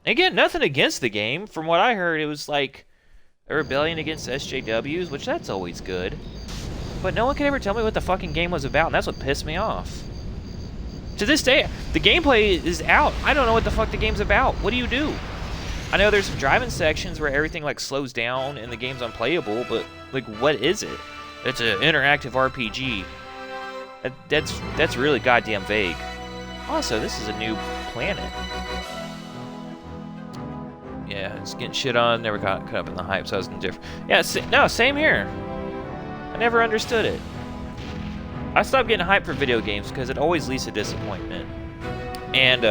Again, nothing against the game. From what I heard, it was like a rebellion against SJWs, which that's always good. But no one could ever tell me what the fucking game was about, and that's what pissed me off. To this day, the gameplay is out. I don't know what the fuck the game's about. What do you do? I know there's some driving sections where everything like slows down and the game's unplayable, but like, what is it? It's an interactive RPG. That's really goddamn vague. Also, this is a new planet. Yeah, it's getting shit on. Never got caught up in the hype, so I was indifferent. Yeah, no, same here. I never understood it. I stopped getting hyped for video games because it always leads to disappointment. And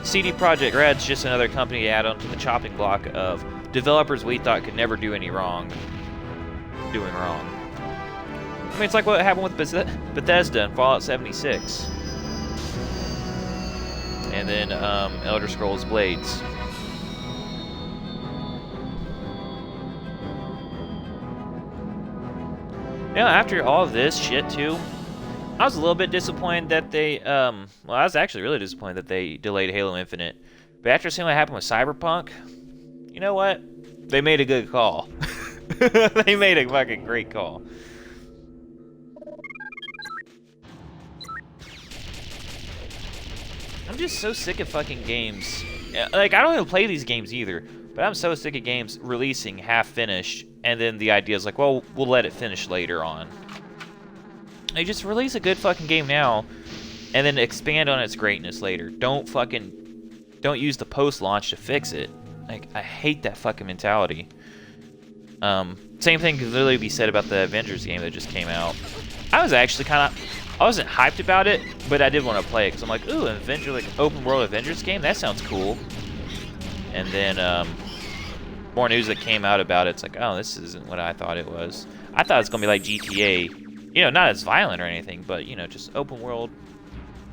CD Projekt Red's just another company to add onto the chopping block of developers we thought could never do any wrong, doing wrong. I mean, it's like what happened with Bethesda and Fallout 76. And then Elder Scrolls Blades. You know, after all of this shit too, I was a little bit disappointed that they, well, I was actually really disappointed that they delayed Halo Infinite. But after seeing what happened with Cyberpunk, you know what? They made a good call. They made a fucking great call. I'm just so sick of fucking games. Like, I don't even play these games either, but I'm so sick of games releasing half-finished, and then the idea is like, well, we'll let it finish later on. They just release a good fucking game now, and then expand on its greatness later. Don't use the post-launch to fix it. Like, I hate that fucking mentality. Same thing could literally be said about the Avengers game that just came out. I was actually I wasn't hyped about it, but I did want to play it because I'm like, ooh, an Avenger, like open world Avengers game, that sounds cool. And then more news that came out about it. It's like, oh, this isn't what I thought it was. I thought it was gonna be like GTA, you know, not as violent or anything, but you know, just open world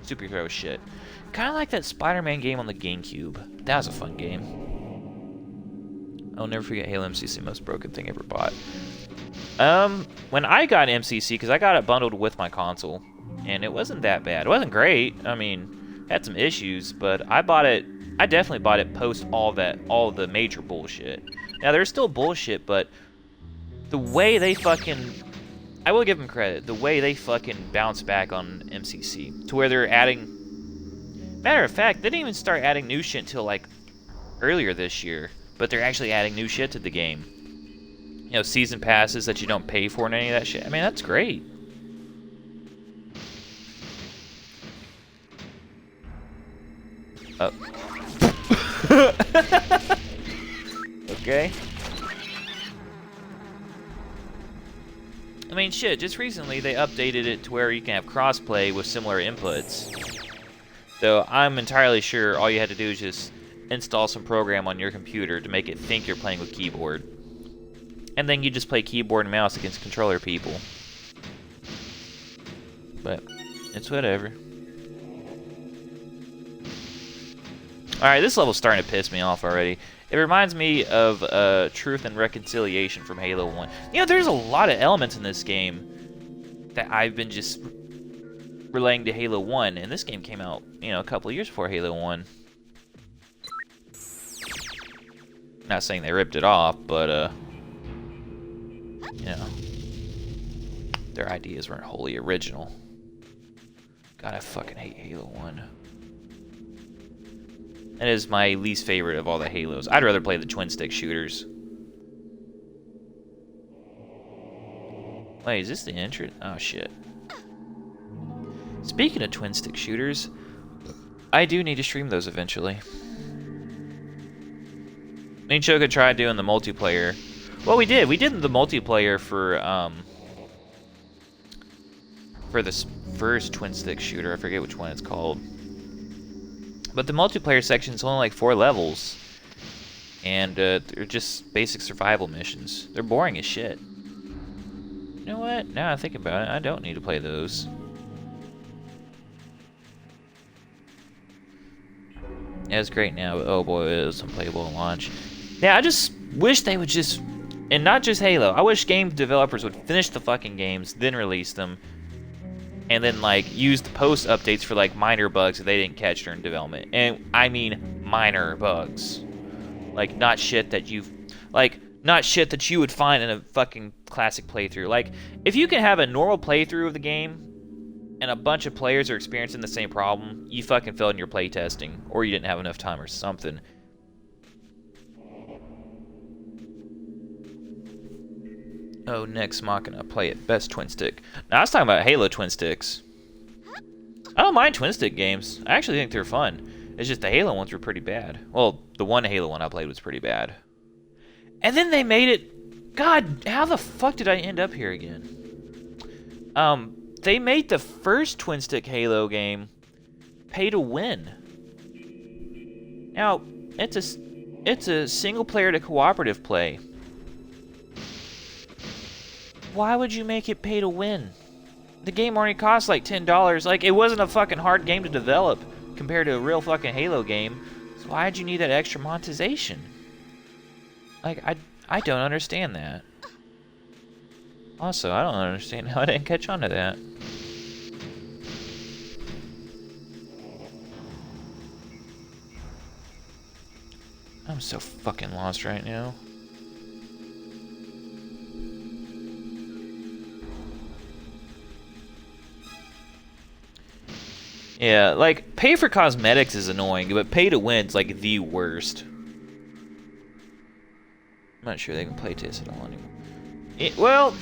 superhero shit. Kind of like that Spider-Man game on the GameCube. That was a fun game. I'll never forget Halo MCC, most broken thing ever bought. When I got MCC, because I got it bundled with my console, and it wasn't that bad. It wasn't great. I mean, had some issues, but I definitely bought it post all the major bullshit. Now, there's still bullshit, but the way they fucking, I will give them credit, the way they fucking bounce back on MCC, to where they're adding, matter of fact, they didn't even start adding new shit until like earlier this year, but they're actually adding new shit to the game. You know, season passes that you don't pay for and any of that shit. I mean, that's great. Oh. Okay. I mean, shit, just recently they updated it to where you can have crossplay with similar inputs. So I'm entirely sure all you had to do is just install some program on your computer to make it think you're playing with keyboard. And then you just play keyboard and mouse against controller people. But it's whatever. Alright, this level's starting to piss me off already. It reminds me of Truth and Reconciliation from Halo 1. You know, there's a lot of elements in this game that I've been just relaying to Halo 1. And this game came out, you know, a couple of years before Halo 1. Not saying they ripped it off, but, you know, their ideas weren't wholly original. God, I fucking hate Halo 1. That is my least favorite of all the Halos. I'd rather play the twin-stick shooters. Wait, is this the entrance? Oh, shit. Speaking of twin-stick shooters, I do need to stream those eventually. Me and Choka tried doing the multiplayer. Well, we did. We did the multiplayer for this first twin-stick shooter. I forget which one it's called. But the multiplayer section is only like 4 levels. And they're just basic survival missions. They're boring as shit. You know what? Now I think about it, I don't need to play those. Yeah, it's great now, but oh boy, it was unplayable at launch. Yeah, I just wish they would just... And not just Halo. I wish game developers would finish the fucking games, then release them. and then like use the post updates for like minor bugs that they didn't catch during development. And I mean minor bugs. Like not shit that you would find in a fucking classic playthrough. Like if you can have a normal playthrough of the game and a bunch of players are experiencing the same problem, you fucking failed in your playtesting, or you didn't have enough time or something. Oh, Nex Machina, play it. Best twin stick. Now, I was talking about Halo twin sticks. I don't mind twin stick games. I actually think they're fun. It's just the Halo ones were pretty bad. Well, the one Halo one I played was pretty bad. And then they made it... God, how the fuck did I end up here again? They made the first twin stick Halo game pay to win. Now, it's a single player to cooperative play. Why would you make it pay to win? The game already cost like $10. Like, it wasn't a fucking hard game to develop compared to a real fucking Halo game. So why'd you need that extra monetization? Like, I don't understand that. Also, I don't understand how I didn't catch on to that. I'm so fucking lost right now. Yeah, like, pay for cosmetics is annoying, but pay to win's like the worst. I'm not sure they can playtest it all anymore. Well,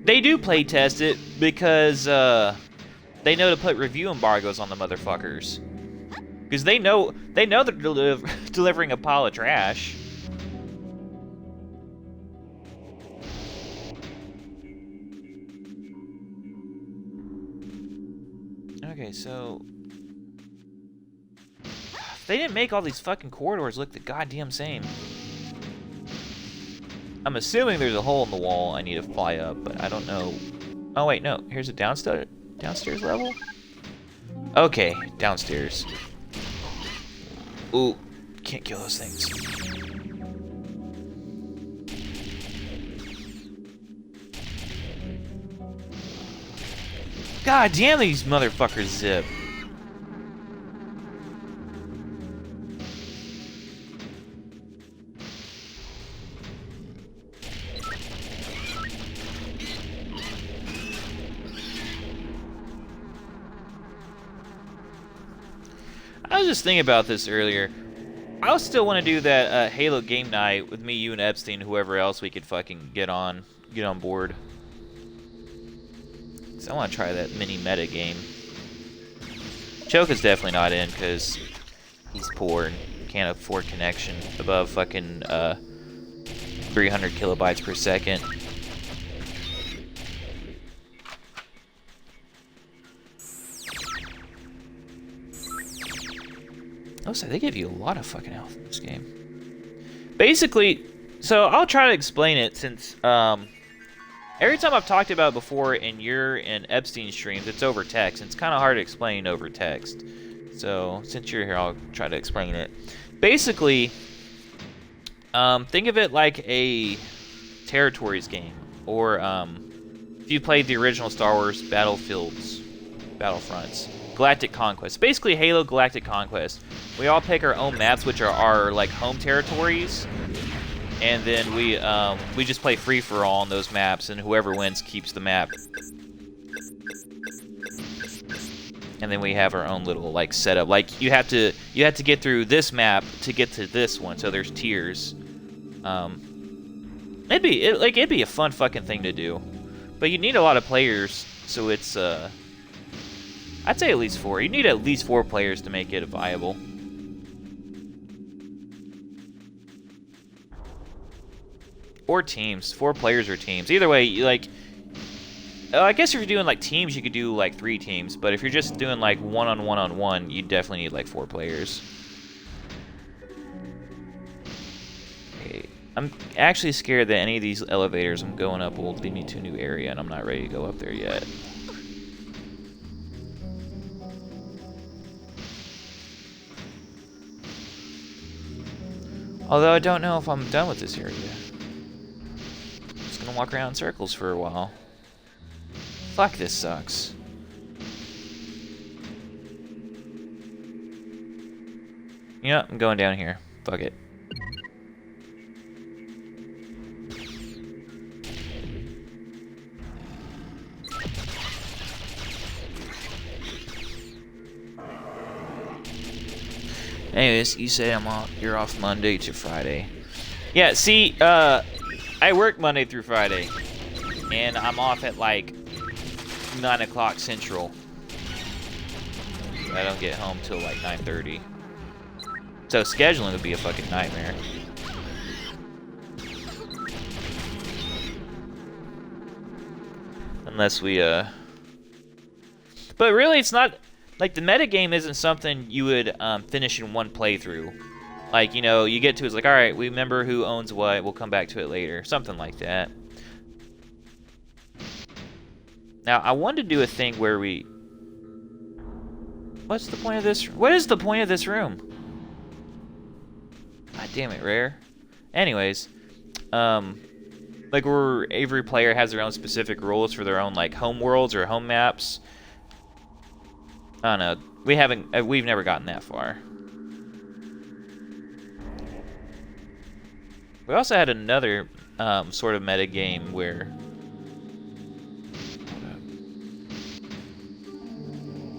they do playtest it because they know to put review embargoes on the motherfuckers. Because they know they're delivering a pile of trash. Okay, so they didn't make all these fucking corridors look the goddamn same. I'm assuming there's a hole in the wall I need to fly up, but I don't know. Oh wait, no. Here's a downstairs level? Okay, downstairs. Ooh, can't kill those things. God damn, these motherfuckers zip. I was just thinking about this earlier. I still want to do that Halo game night with me, you, and Epstein, whoever else we could fucking get on board. So I want to try that mini meta game. Choke is definitely not in because he's poor and can't afford connection above fucking 300 kilobytes per second. Oh, so they give you a lot of fucking health in this game. Basically, so I'll try to explain it since every time I've talked about it before in your and Epstein streams, it's over text. And it's kind of hard to explain over text. So since you're here, I'll try to explain it. Basically, think of it like a territories game, or if you played the original Star Wars Battlefronts. Galactic Conquest. Basically Halo Galactic Conquest. We all pick our own maps, which are our like home territories, and then we just play free for all on those maps, and whoever wins keeps the map. And then we have our own little like setup. Like you have to get through this map to get to this one. So there's tiers. It'd be a fun fucking thing to do, but you need a lot of players. So it's I'd say at least 4. You need at least 4 players to make it viable. Or teams. 4 players or teams. Either way, like, I guess if you're doing like teams, you could do like 3 teams. But if you're just doing like one-on-one, you definitely need like 4 players. Okay. I'm actually scared that any of these elevators I'm going up will lead me to a new area, and I'm not ready to go up there yet. Although I don't know if I'm done with this area. I'm just gonna walk around in circles for a while. Fuck, this sucks. You know what? I'm going down here. Fuck it. Anyways, you say you're off Monday to Friday. Yeah, see, I work Monday through Friday, and I'm off at like 9 o'clock Central. I don't get home till like 9:30. So scheduling would be a fucking nightmare. Unless we, But really, it's not... Like, the metagame isn't something you would finish in one playthrough. Like, you know, you get to it's like, alright, we remember who owns what, we'll come back to it later. Something like that. Now, I wanted to do a thing where we... What's the point of this? What is the point of this room? God damn it, Rare. Anyways, like where every player has their own specific rules for their own like home worlds or home maps. I don't know. We've never gotten that far. We also had another sort of meta game where.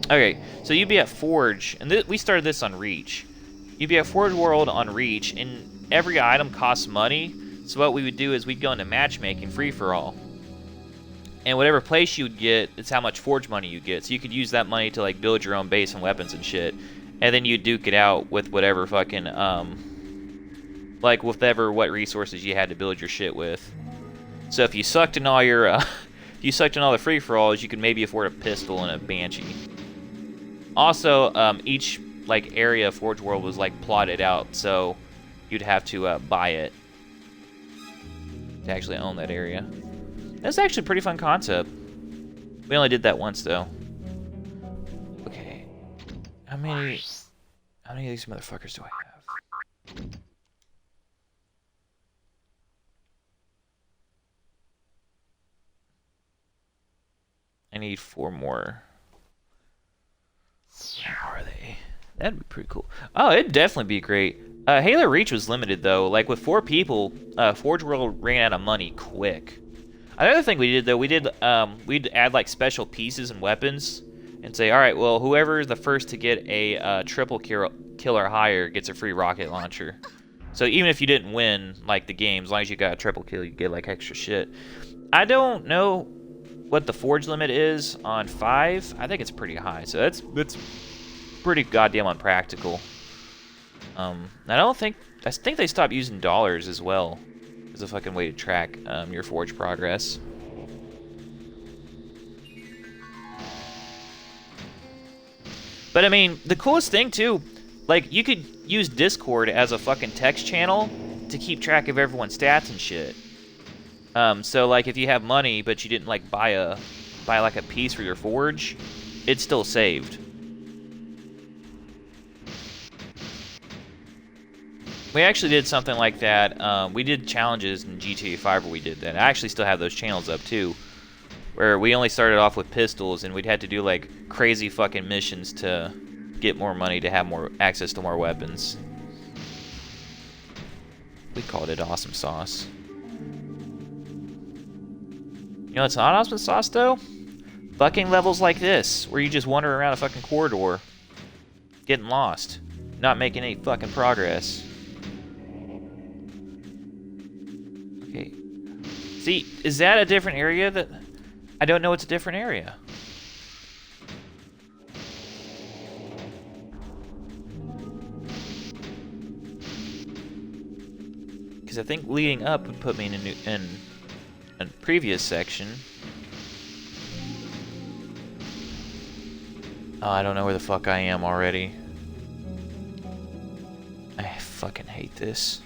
Okay, so you'd be at Forge, and we started this on Reach. You'd be at Forge World on Reach, and every item costs money. So what we would do is we'd go into matchmaking, free-for-all. And whatever place you would get, it's how much Forge money you get. So you could use that money to like build your own base and weapons and shit. And then you duke it out with whatever fucking, like what resources you had to build your shit with. So if you sucked in all your, if you sucked in all the free-for-alls, you could maybe afford a pistol and a Banshee. Also, each like area of Forge World was like plotted out, so you'd have to buy it to actually own that area. That's actually a pretty fun concept. We only did that once though. Okay, how many of these motherfuckers do I have? I need 4 more. Where are they? That'd be pretty cool. Oh, it'd definitely be great. Halo Reach was limited though. Like with 4 people, Forge World ran out of money quick. Another thing we did though, we'd add like special pieces and weapons, and say, all right, well, whoever is the first to get a triple kill or higher gets a free rocket launcher. So even if you didn't win like the game, as long as you got a triple kill, you get like extra shit. I don't know what the Forge limit is on 5. I think it's pretty high, so that's pretty goddamn unpractical. I think they stopped using dollars as well as a fucking way to track your Forge progress. But I mean, the coolest thing too, like you could use Discord as a fucking text channel to keep track of everyone's stats and shit. So like if you have money but you didn't like buy like a piece for your Forge, it's still saved. We actually did something like that. We did challenges in GTA 5 where we did that. I actually still have those channels up too, where we only started off with pistols and we'd had to do like crazy fucking missions to get more money to have more access to more weapons. We called it Awesome Sauce. You know, it's not Awesome Sauce though. Fucking levels like this, where you just wander around a fucking corridor, getting lost, not making any fucking progress. Okay. See, is that a different area that... I don't know it's a different area. Because I think leading up would put me in a previous section. Oh, I don't know where the fuck I am already. I fucking hate this.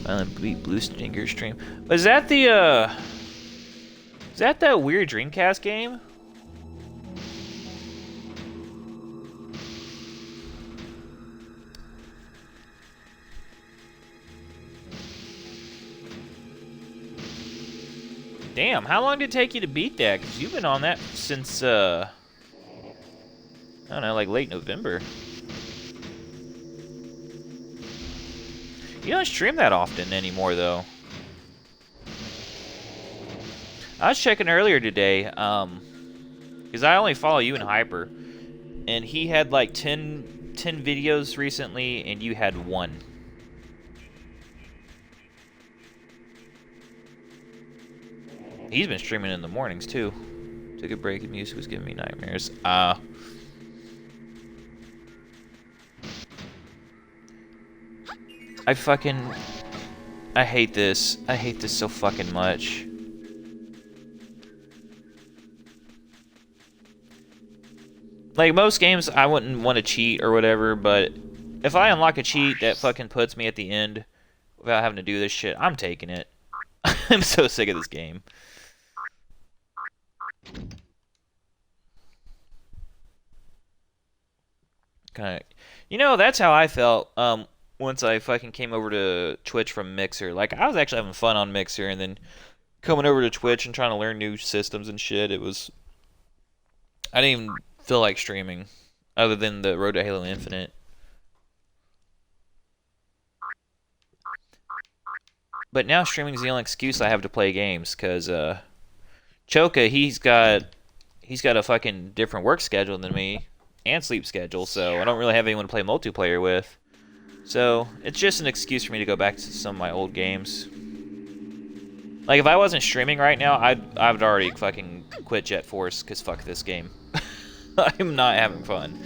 Violent Beat Blue Stinger stream. Was that the is that weird Dreamcast game? Damn, how long did it take you to beat that? Because you've been on that since, I don't know, like late November. You don't stream that often anymore, though. I was checking earlier today, because I only follow you and Hyper, and he had like 10 videos recently, and you had 1. He's been streaming in the mornings, too. Took a break, and music was giving me nightmares. I hate this. I hate this so fucking much. Like, most games, I wouldn't want to cheat or whatever, but if I unlock a cheat that fucking puts me at the end without having to do this shit, I'm taking it. I'm so sick of this game. Kinda, you know, that's how I felt, once I fucking came over to Twitch from Mixer. Like, I was actually having fun on Mixer, and then coming over to Twitch and trying to learn new systems and shit, it was... I didn't even feel like streaming, other than the Road to Halo Infinite. But now streaming's the only excuse I have to play games, because Choka, he's got a fucking different work schedule than me, and sleep schedule, so I don't really have anyone to play multiplayer with. So it's just an excuse for me to go back to some of my old games. Like, if I wasn't streaming right now, I'd already fucking quit Jetforce, because fuck this game. I'm not having fun.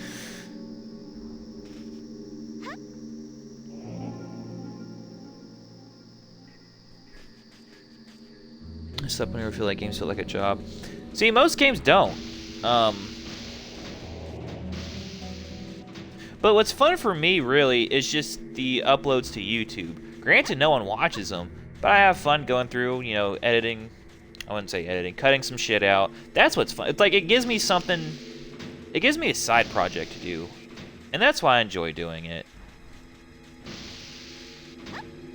Except whenever I feel like games feel like a job. See, most games don't. But what's fun for me, really, is just the uploads to YouTube. Granted, no one watches them, but I have fun going through, you know, editing. I wouldn't say editing, cutting some shit out. That's what's fun. It's like, it gives me something... It gives me a side project to do. And that's why I enjoy doing it.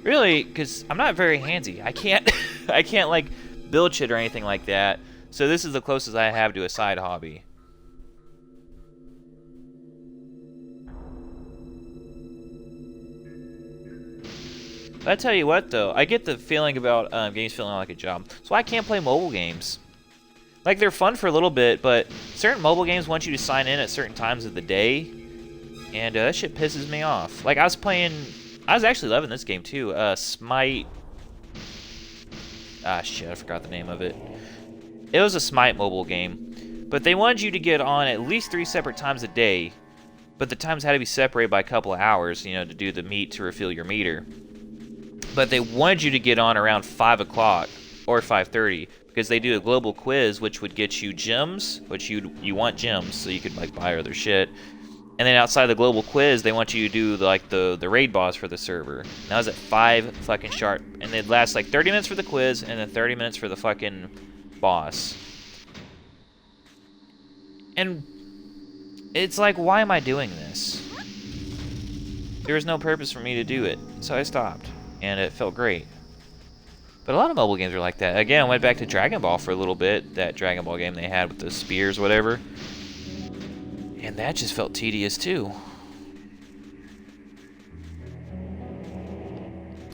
Really, because I'm not very handsy. I can't, I can't, like, build shit or anything like that. So this is the closest I have to a side hobby. But I tell you what, though, I get the feeling about games feeling like a job. So I can't play mobile games. Like, they're fun for a little bit, but certain mobile games want you to sign in at certain times of the day, and that shit pisses me off. Like, I was actually loving this game, too. Smite... Ah, shit, I forgot the name of it. It was a Smite mobile game, but they wanted you to get on at least 3 separate times a day, but the times had to be separated by a couple of hours, you know, to do the meet to refill your meter. But they wanted you to get on around 5 o'clock or 5:30 because they do a global quiz, which would get you gems, which you want gems so you could like buy other shit. And then outside the global quiz, they want you to do like the raid boss for the server. And that was at 5 fucking sharp, and they'd last like 30 minutes for the quiz and then 30 minutes for the fucking boss. And it's like, why am I doing this? There was no purpose for me to do it, so I stopped, and it felt great. But a lot of mobile games are like that. Again, I went back to Dragon Ball for a little bit, that Dragon Ball game they had with the spears, whatever. And that just felt tedious, too.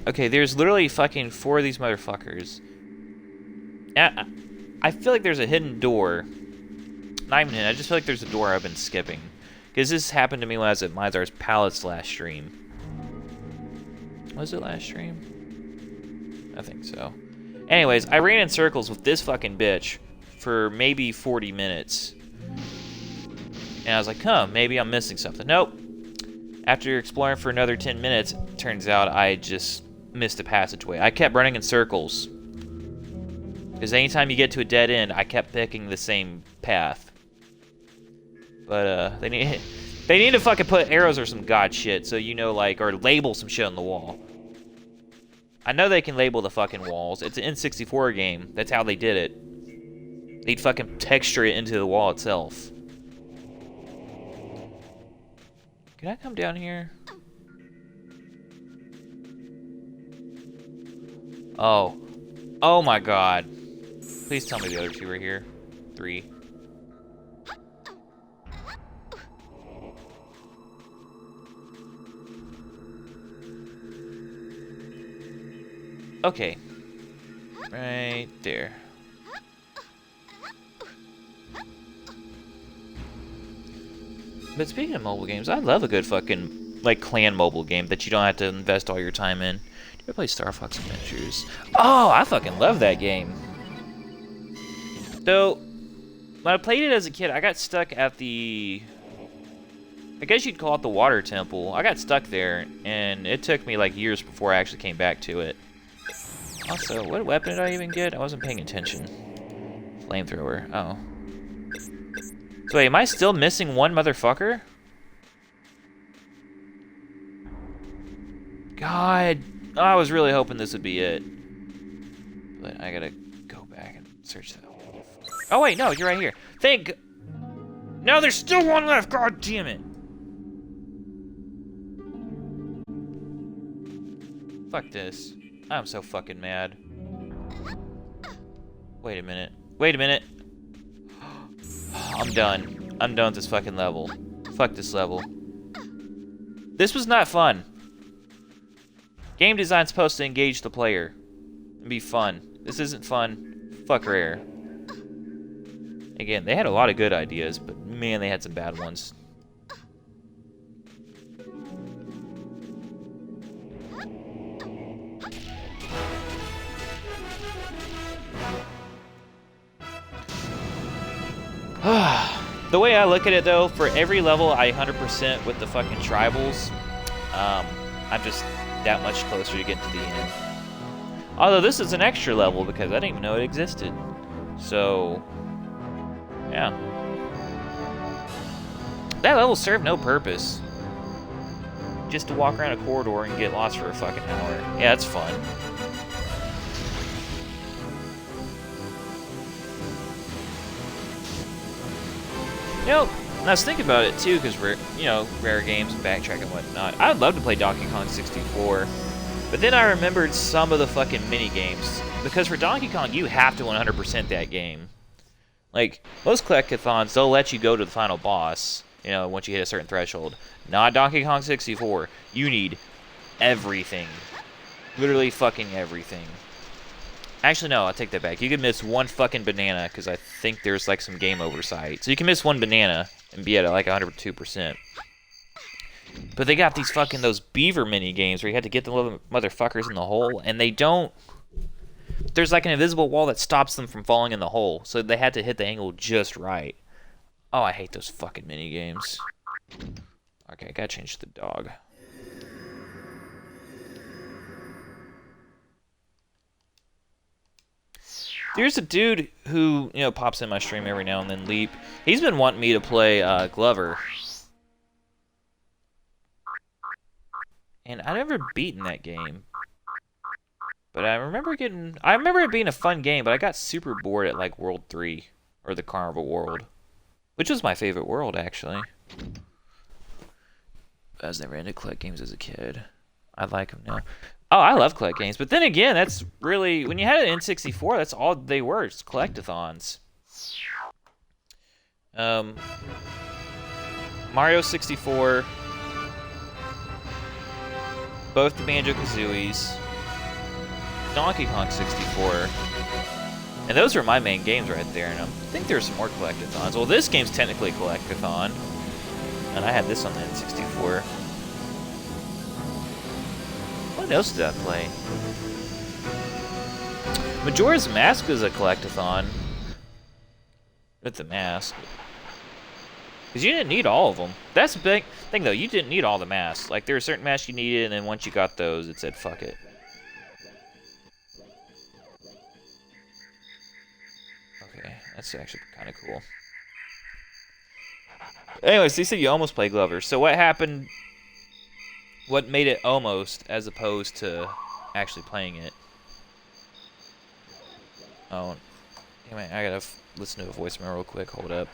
Okay, there's literally fucking 4 of these motherfuckers. I feel like there's a hidden door. Not even hidden, I just feel like there's a door I've been skipping. Because this happened to me when I was at Mizar's Palace last stream. Was it last stream? I think so. Anyways, I ran in circles with this fucking bitch for maybe 40 minutes. And I was like, huh, maybe I'm missing something. Nope. After exploring for another 10 minutes, turns out I just missed a passageway. I kept running in circles. Because anytime you get to a dead end, I kept picking the same path. But, they need to fucking put arrows or some god shit, so you know, like, or label some shit on the wall. I know they can label the fucking walls. It's an N64 game. That's how they did it. They'd fucking texture it into the wall itself. Can I come down here? Oh. Oh my god. Please tell me the other two are here. 3. Okay. Right there. But speaking of mobile games, I love a good fucking, like, clan mobile game that you don't have to invest all your time in. Do you ever play Star Fox Adventures? Oh, I fucking love that game. So, when I played it as a kid, I got stuck at the... I guess you'd call it the water temple. I got stuck there, and it took me, like, years before I actually came back to it. Also, what weapon did I even get? I wasn't paying attention. Flamethrower. Oh. So wait, am I still missing one motherfucker? God. Oh, I was really hoping this would be it. But I gotta go back and search that. Oh wait, no, you're right here. Thank... No, there's still one left! God damn it! Fuck this. I'm so fucking mad. Wait a minute. Wait a minute. I'm done. I'm done with this fucking level. Fuck this level. This was not fun. Game design's supposed to engage the player and be fun. This isn't fun. Fuck Rare. Again, they had a lot of good ideas, but man, they had some bad ones. The way I look at it, though, for every level I 100% with the fucking tribals, I'm just that much closer to getting to the end. Although this is an extra level because I didn't even know it existed. So, yeah. That level served no purpose. Just to walk around a corridor and get lost for a fucking hour. Yeah, it's fun. You know, and I was thinking about it too, because we're, you know, rare games and backtrack and whatnot. I'd love to play Donkey Kong 64, but then I remembered some of the fucking mini games. Because for Donkey Kong, you have to 100% that game. Like, most collectathons, they'll let you go to the final boss, you know, once you hit a certain threshold. Not Donkey Kong 64. You need everything. Literally fucking everything. Actually, no, I'll take that back. You can miss one fucking banana, because I think there's, like, some game oversight. So you can miss one banana and be at, like, 102%. But they got these fucking, those beaver mini games where you had to get the little motherfuckers in the hole, and they don't... There's, like, an invisible wall that stops them from falling in the hole, so they had to hit the angle just right. Oh, I hate those fucking mini games. Okay, I gotta change the dog. There's a dude who, you know, pops in my stream every now and then, Leap. He's been wanting me to play Glover. And I never beaten that game. But I remember it being a fun game, but I got super bored at, like, World 3. Or the Carnival World. Which was my favorite world, actually. I was never into collect games as a kid. I like them now. Oh, I love collect games, but then again, that's really... When you had an N64, that's all they were. It's collectathons. Mario 64. Both the Banjo-Kazooies. Donkey Kong 64. And those are my main games right there, and I think there's some more collectathons. Well, this game's technically a collectathon. And I had this on the N64. What else did I play? Majora's Mask was a collectathon. With the mask. Because you didn't need all of them. That's the big thing, though. You didn't need all the masks. Like, there were certain masks you needed, and then once you got those, it said, fuck it. Okay, that's actually kind of cool. Anyways, they said you almost played Glover. So what happened... What made it almost, as opposed to actually playing it? Oh, damn it, I gotta listen to a voicemail real quick. Hold up.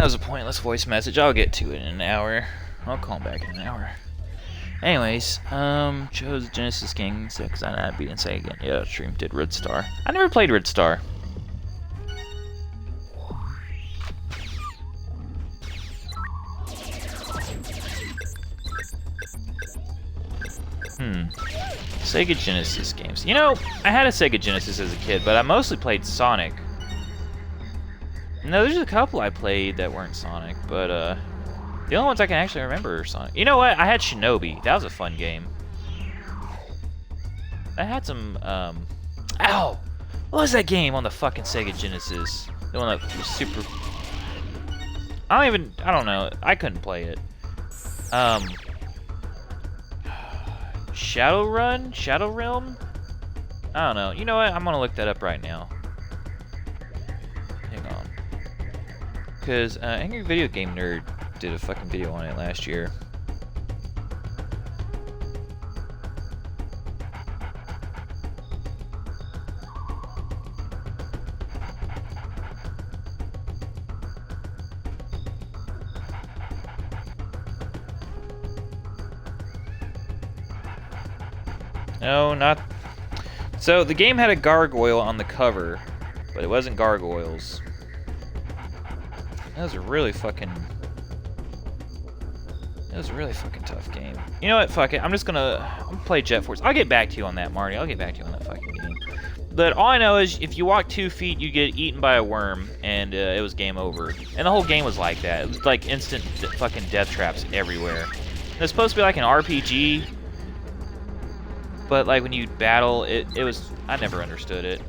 That was a pointless voice message. I'll get to it in an hour. I'll call him back in an hour. Anyways, chose Genesis Kings because I not beating Sega. Yeah, stream did Red Star. I never played Red Star. Sega Genesis games. You know, I had a Sega Genesis as a kid, but I mostly played Sonic. No, there's a couple I played that weren't Sonic, but the only ones I can actually remember are Sonic. You know what? I had Shinobi. That was a fun game. I had some, ow! What was that game on the fucking Sega Genesis? The one that was super... I don't know. I couldn't play it. Shadowrun? Shadow Realm? I don't know. You know what? I'm gonna look that up right now. Hang on. Because Angry Video Game Nerd did a fucking video on it last year. No, not... So, the game had a gargoyle on the cover, but it wasn't gargoyles. That was a really fucking tough game. You know what? Fuck it. I'm gonna play Jetforce. I'll get back to you on that, Marty. I'll get back to you on that fucking game. But all I know is if you walk 2 feet, you get eaten by a worm, and it was game over. And the whole game was like that. It was like instant fucking death traps everywhere. And it's supposed to be like an RPG, but like when you battle, it was... I never understood it.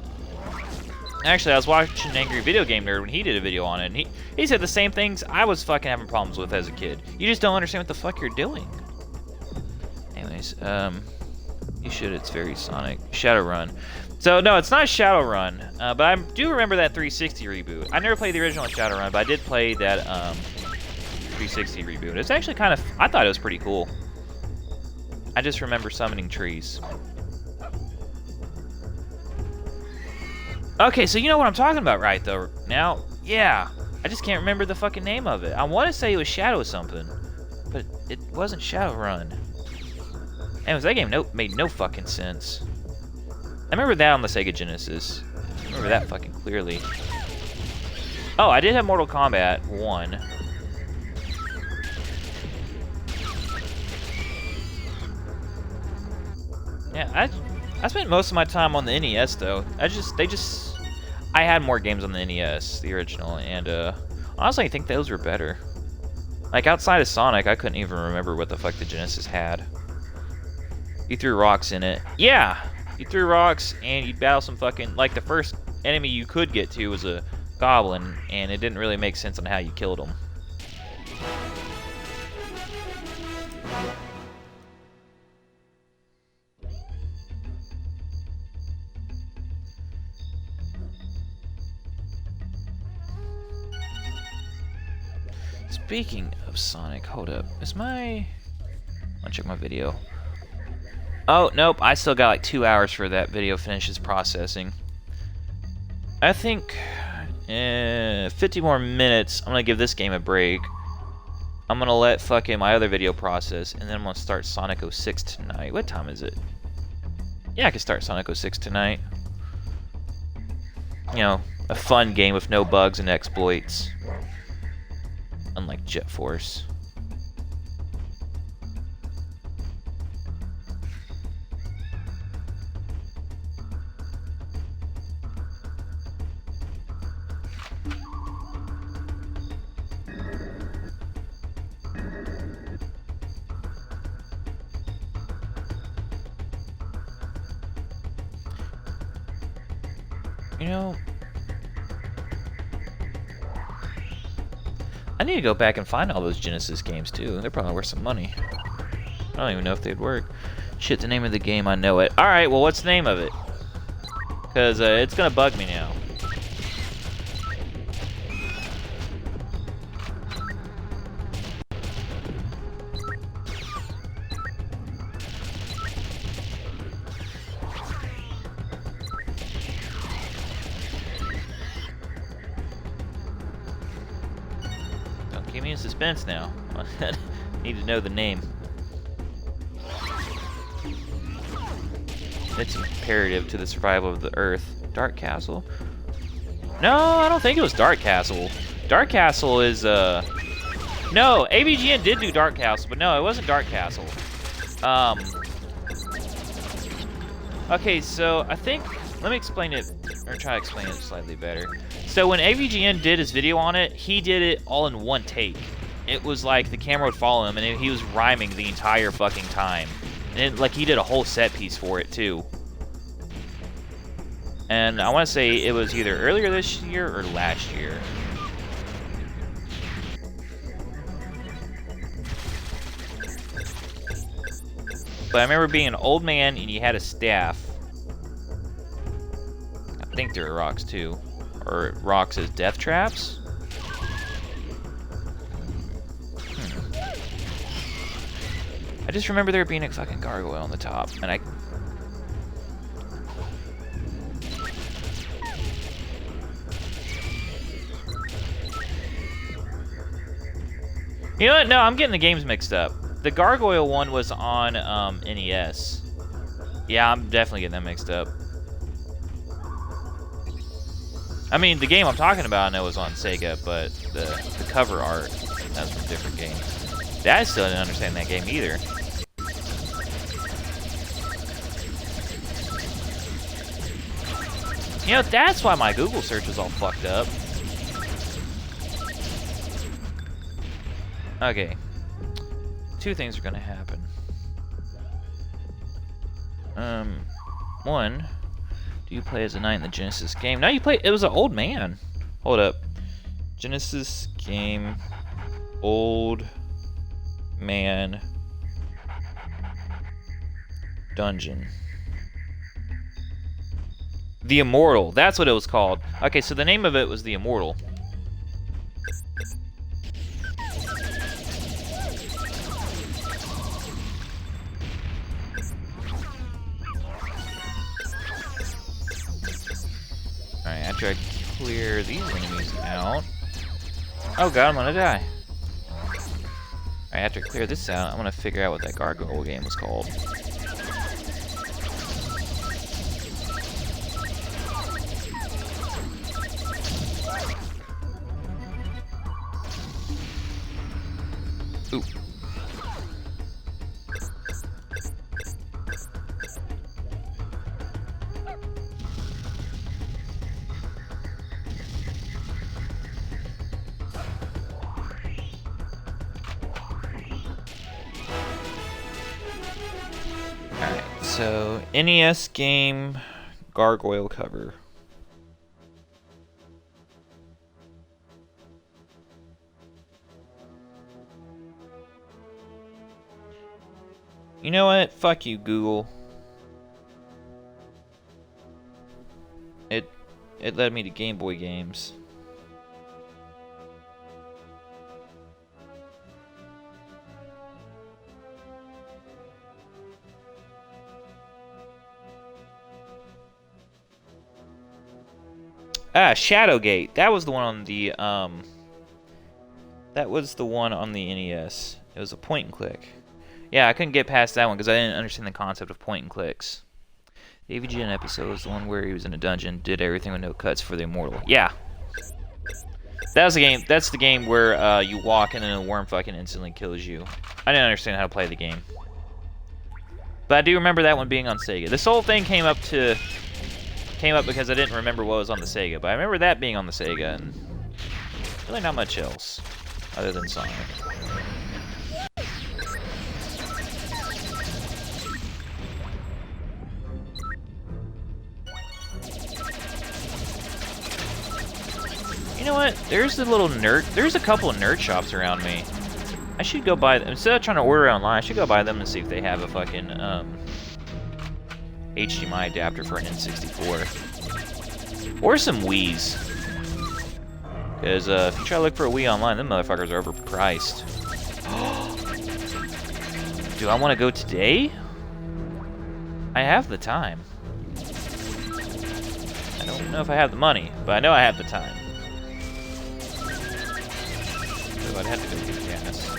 Actually, I was watching Angry Video Game Nerd when he did a video on it, and he said the same things I was fucking having problems with as a kid. You just don't understand what the fuck you're doing. Anyways, you should. It's very Sonic. Shadowrun. So, no, it's not Shadowrun, but I do remember that 360 reboot. I never played the original Shadowrun, but I did play that 360 reboot. It's actually kind of... I thought it was pretty cool. I just remember summoning trees. Okay, so you know what I'm talking about right, though, now? Yeah, I just can't remember the fucking name of it. I want to say it was Shadow something, but it wasn't Shadowrun. Anyways, that game made no fucking sense. I remember that on the Sega Genesis. I remember that fucking clearly. Oh, I did have Mortal Kombat 1. Yeah, I spent most of my time on the NES though. I had more games on the NES, the original, and honestly I think those were better. Like outside of Sonic, I couldn't even remember what the fuck the Genesis had. You threw rocks in it. Yeah! You threw rocks and you'd battle some fucking... Like the first enemy you could get to was a goblin, and it didn't really make sense on how you killed him. Speaking of Sonic, hold up. I'll check my video. Oh, nope. I still got like 2 hours for that video finishes processing. I think 50 more minutes. I'm going to give this game a break. I'm going to let fucking my other video process, and then I'm going to start Sonic 06 tonight. What time is it? Yeah, I can start Sonic 06 tonight. You know, a fun game with no bugs and exploits. Unlike Jetforce. You know, I need to go back and find all those Genesis games too. They're probably worth some money. I don't even know if they'd work. Shit, the name of the game, I know it. Alright, well, what's the name of it? Because it's going to bug me now. Keep me in suspense now. Need to know the name. It's imperative to the survival of the Earth. Dark Castle? No, I don't think it was Dark Castle. Dark Castle is, no, AVGN did do Dark Castle, but no, it wasn't Dark Castle. Okay, so I think, let me explain it, or try to explain it slightly better. So when AVGN did his video on it, he did it all in one take. It was like the camera would follow him, and he was rhyming the entire fucking time. And like he did a whole set piece for it too. And I want to say it was either earlier this year or last year. But I remember being an old man and you had a staff. I think there were rocks too. Or rocks as death traps? I just remember there being a fucking gargoyle on the top, and I... You know what? No, I'm getting the games mixed up. The gargoyle one was on NES. Yeah, I'm definitely getting that mixed up. I mean, the game I'm talking about I know was on Sega, but the cover art, that's from a different game. I still didn't understand that game either. You know, that's why my Google search was all fucked up. Okay. Two things are gonna happen. One, do you play as a knight in the Genesis game? No, you play, it was an old man. Hold up. Genesis game, old man dungeon. The Immortal, that's what it was called. Okay, so the name of it was The Immortal. Alright, after I clear these enemies out... Oh god, I'm gonna die. Alright, after I clear this out, I'm gonna figure out what that gargoyle game was called. Ooh. Alright, so NES game gargoyle cover. You know what? Fuck you, Google. It led me to Game Boy games. Ah, Shadowgate. That was the one on the That was the one on the NES. It was a point and click. Yeah, I couldn't get past that one because I didn't understand the concept of point and clicks. The AVGN episode was the one where he was in a dungeon, did everything with no cuts for the Immortal. Yeah. That was the game. That's the game where you walk and then a worm fucking instantly kills you. I didn't understand how to play the game. But I do remember that one being on Sega. This whole thing came up because I didn't remember what was on the Sega. But I remember that being on the Sega and really not much else other than Sonic. You know what? There's a couple of nerd shops around me. I should go buy them. Instead of trying to order online, I should go buy them and see if they have a fucking HDMI adapter for an N64. Or some Wiis. Because if you try to look for a Wii online, them motherfuckers are overpriced. Do I want to go today? I have the time. I don't know if I have the money, but I know I have the time. Ooh, I'd have to go get gas.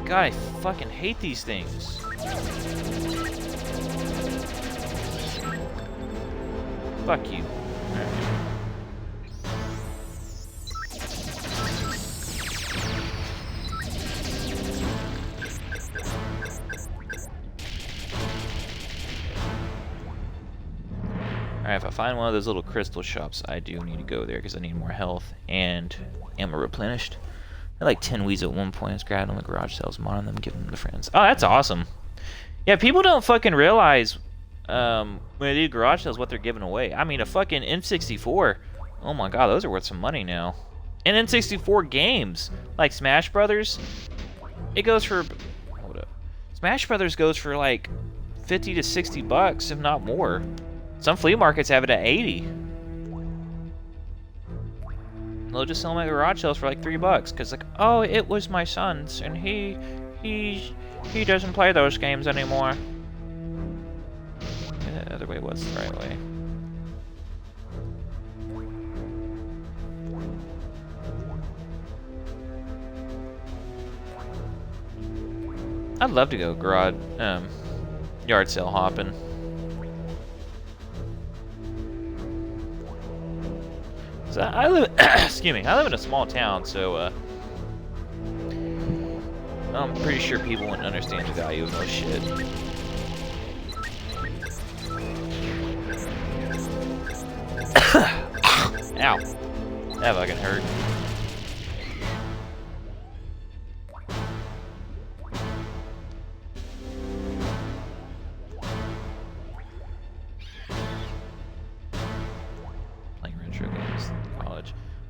God, I fucking hate these things. Fuck you. Alright, if I find one of those little crystal shops, I do need to go there because I need more health and ammo replenished. I had like 10 weeds at one point. I was grabbing them in the garage sales, modding them, giving them to friends. Oh, that's awesome. Yeah, people don't fucking realize when they do garage sales what they're giving away. I mean, a fucking N64. Oh my god, those are worth some money now. And N64 games, like Smash Brothers, it goes for... Hold up. Smash Brothers goes for like 50 to 60 bucks, if not more. Some flea markets have it at 80. They'll just sell them at garage sales for like $3 because, like, oh, it was my son's and he doesn't play those games anymore. Yeah, the other way was the right way. I'd love to go garage yard sale hopping. So I live, excuse me, I live in a small town, so I'm pretty sure people wouldn't understand the value of most shit. Ow, that fucking hurt.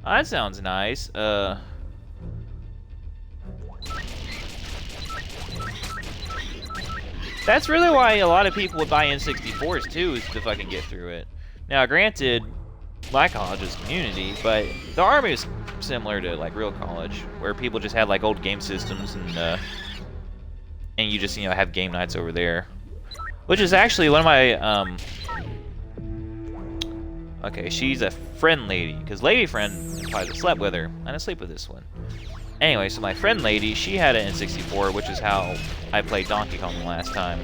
Oh, that sounds nice. That's really why a lot of people would buy N64s too, is to fucking get through it. Now, granted, my college is community, but the Army is similar to like real college, where people just had like old game systems and you just, you know, have game nights over there, which is actually one of my okay, she's a friend lady, because lady friend implies I slept with her. I didn't sleep with this one. Anyway, so my friend lady, she had an N64, which is how I played Donkey Kong the last time.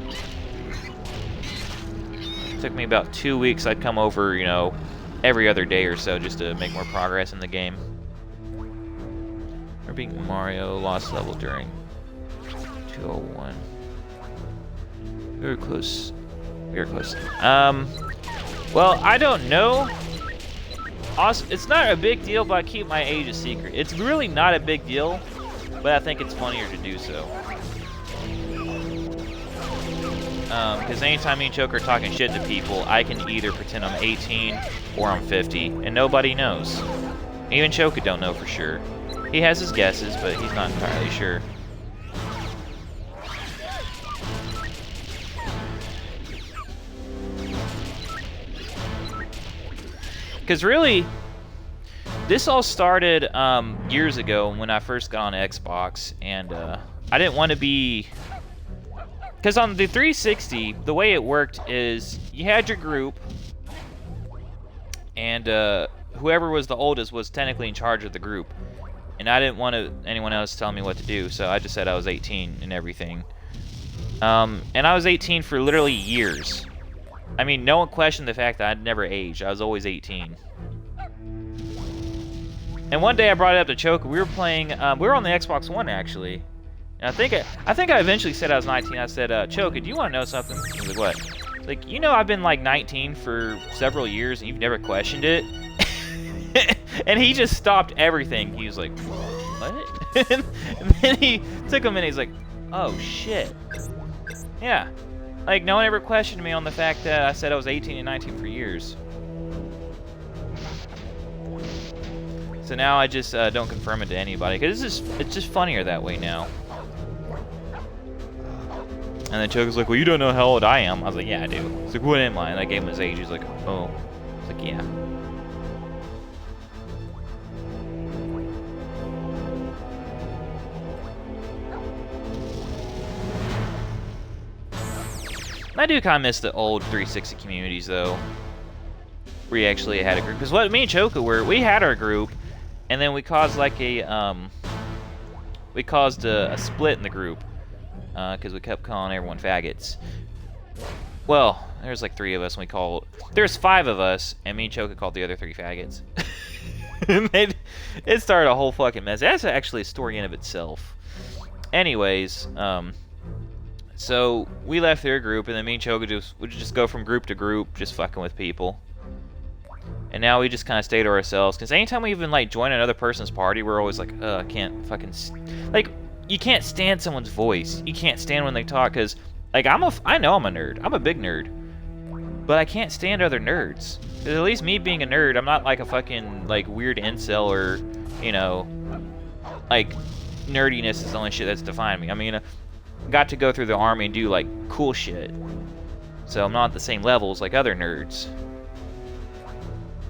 It took me about 2 weeks. I'd come over, you know, every other day or so just to make more progress in the game. We're being Mario, lost level during 201. We were close. We were close. Well, I don't know. Also, it's not a big deal, but I keep my age a secret. It's really not a big deal, but I think it's funnier to do so. Because anytime me and Choke are talking shit to people, I can either pretend I'm 18 or I'm 50, and nobody knows. Even Choke don't know for sure. He has his guesses, but he's not entirely sure. Because really, this all started years ago when I first got on Xbox, and I didn't want to be... Because on the 360, the way it worked is you had your group, and whoever was the oldest was technically in charge of the group. And I didn't want anyone else telling me what to do, so I just said I was 18 and everything. And I was 18 for literally years. I mean, no one questioned the fact that I'd never aged. I was always 18. And one day I brought it up to Choke. We were playing. We were on the Xbox One actually. And I think I eventually said I was 19. I said, Choke, do you want to know something? He was like, what? Like, you know, I've been like 19 for several years, and you've never questioned it. And he just stopped everything. He was like, what? And then he took a minute. He's like, oh shit. Yeah. Like, no one ever questioned me on the fact that I said I was 18 and 19 for years. So now I just don't confirm it to anybody, because it's just funnier that way now. And then Choke was like, well, you don't know how old I am. I was like, yeah, I do. He's like, what am I? And I gave him his age. He's like, oh. I was like, yeah. I do kind of miss the old 360 communities, though. We actually had a group. Because what me and Choka were, we had our group, and then we caused like a, we caused a split in the group. Because we kept calling everyone faggots. Well, there's like 3 of us, and we called... There's 5 of us, and me and Choka called the other 3 faggots. It started a whole fucking mess. That's actually a story in of itself. Anyways, so we left their group, and then me and Choka would just go from group to group, just fucking with people. And now we just kind of stay to ourselves, because anytime we even like join another person's party, we're always like, I can't fucking... Like, you can't stand someone's voice. You can't stand when they talk, because, like, I know I'm a nerd. I'm a big nerd. But I can't stand other nerds. Because at least me being a nerd, I'm not like a fucking, like, weird incel or, you know, like, nerdiness is the only shit that's defined me. I mean, I got to go through the army and do, like, cool shit. So I'm not at the same level as, like, other nerds.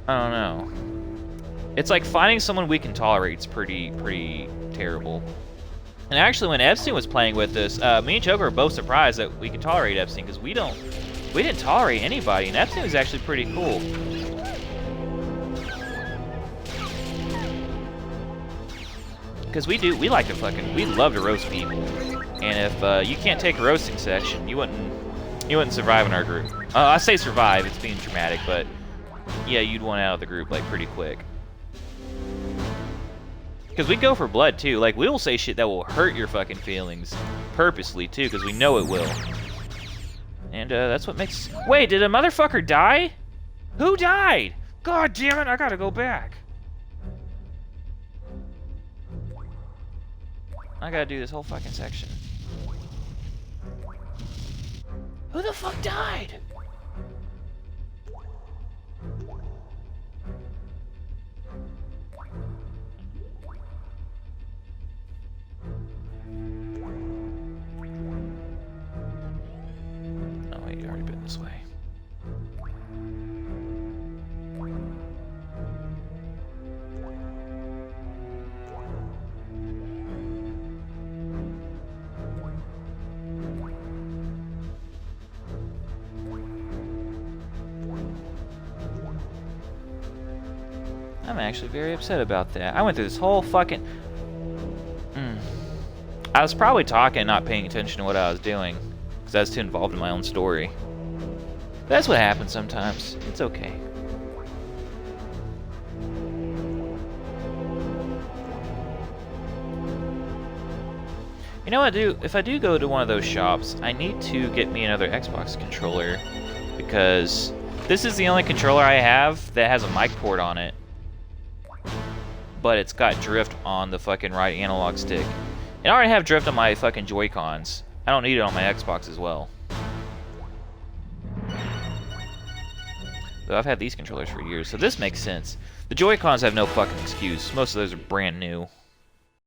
I don't know. It's like finding someone we can tolerate is pretty terrible. And actually, when Epstein was playing with us, me and Choker were both surprised that we could tolerate Epstein, because we didn't tolerate anybody, and Epstein was actually pretty cool. Because we like to we love to roast people. And if you can't take a roasting section, you wouldn't survive in our group. I say survive, it's being dramatic, but yeah, you'd want out of the group, like, pretty quick. Because we go for blood, too. Like, we will say shit that will hurt your fucking feelings. Purposely, too, because we know it will. And, that's what makes... Wait, did a motherfucker die? Who died? God damn it, I gotta go back. I gotta do this whole fucking section. Who the fuck died? This way. I'm actually very upset about that. I went through this whole fucking... I was probably talking and not paying attention to what I was doing, because I was too involved in my own story. That's what happens sometimes. It's okay. You know what, if I do go to one of those shops, I need to get me another Xbox controller, because this is the only controller I have that has a mic port on it, but it's got drift on the fucking right analog stick. And I already have drift on my fucking Joy-Cons. I don't need it on my Xbox as well. Though I've had these controllers for years, so this makes sense. The Joy-Cons have no fucking excuse. Most of those are brand new.